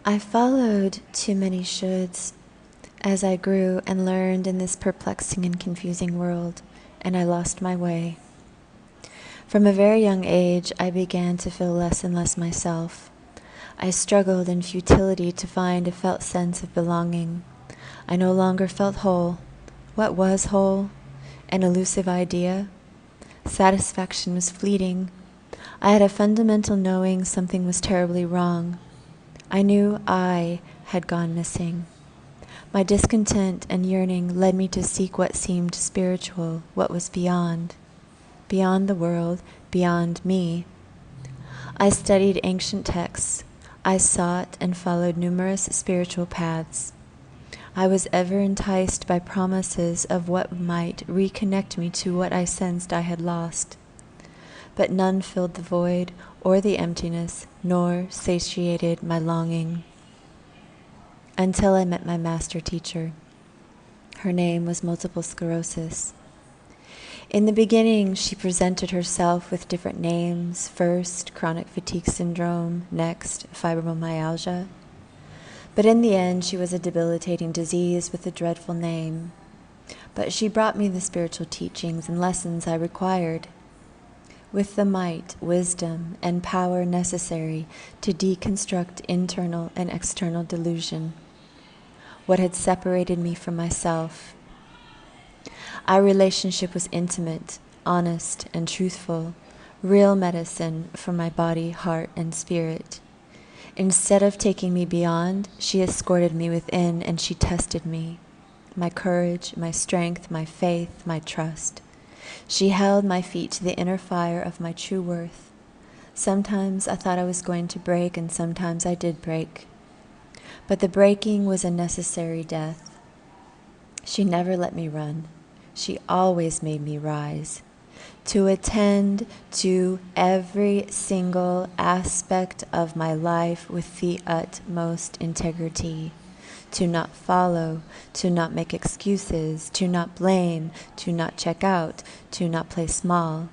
I followed too many shoulds as I grew and learned in this perplexing and confusing world, and I lost my way. From a very young age, I began to feel less and less myself. I struggled in futility to find a felt sense of belonging. I no longer felt whole. What was whole? An elusive idea? Satisfaction was fleeting. I had a fundamental knowing something was terribly wrong. I knew I had gone missing. My discontent and yearning led me to seek what seemed spiritual, what was beyond the world, beyond me. I studied ancient texts. I sought and followed numerous spiritual paths. I was ever enticed by promises of what might reconnect me to what I sensed I had lost. But none filled the void or the emptiness, nor satiated my longing. Until I met my master teacher. Her name was multiple sclerosis. In the beginning, she presented herself with different names. First, chronic fatigue syndrome, next, fibromyalgia. But in the end, she was a debilitating disease with a dreadful name. But she brought me the spiritual teachings and lessons I required, with the might, wisdom, and power necessary to deconstruct internal and external delusion, what had separated me from myself. Our relationship was intimate, honest, and truthful, real medicine for my body, heart, and spirit. Instead of taking me beyond, she escorted me within, and she tested me, my courage, my strength, my faith, my trust. She held my feet to the inner fire of my true worth. Sometimes I thought I was going to break, and sometimes I did break. But the breaking was a necessary death. She never let me run. She always made me rise, to attend to every single aspect of my life with the utmost integrity, to not follow, to not make excuses, to not blame, to not check out, to not play small,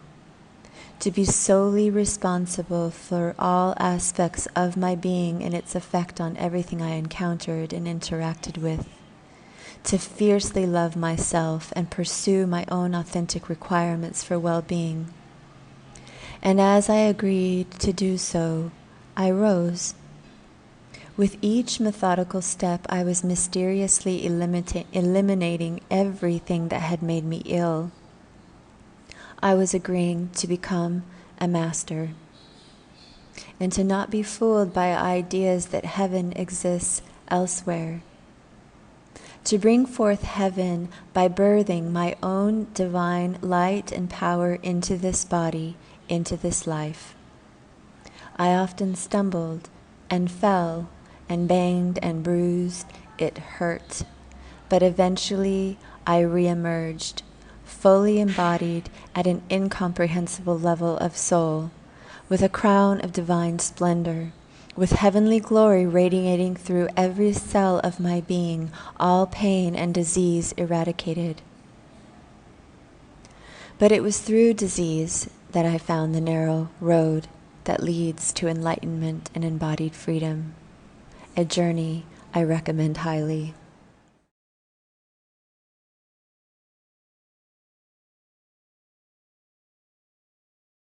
to be solely responsible for all aspects of my being and its effect on everything I encountered and interacted with, to fiercely love myself and pursue my own authentic requirements for well-being. And as I agreed to do so, I rose. With each methodical step, I was mysteriously eliminating everything that had made me ill. I was agreeing to become a master, and to not be fooled by ideas that heaven exists elsewhere. To bring forth heaven by birthing my own divine light and power into this body, into this life. I often stumbled and fell and banged and bruised. It hurt. But eventually I reemerged, fully embodied at an incomprehensible level of soul, with a crown of divine splendor, with heavenly glory radiating through every cell of my being, all pain and disease eradicated. But it was through disease that I found the narrow road that leads to enlightenment and embodied freedom, a journey I recommend highly.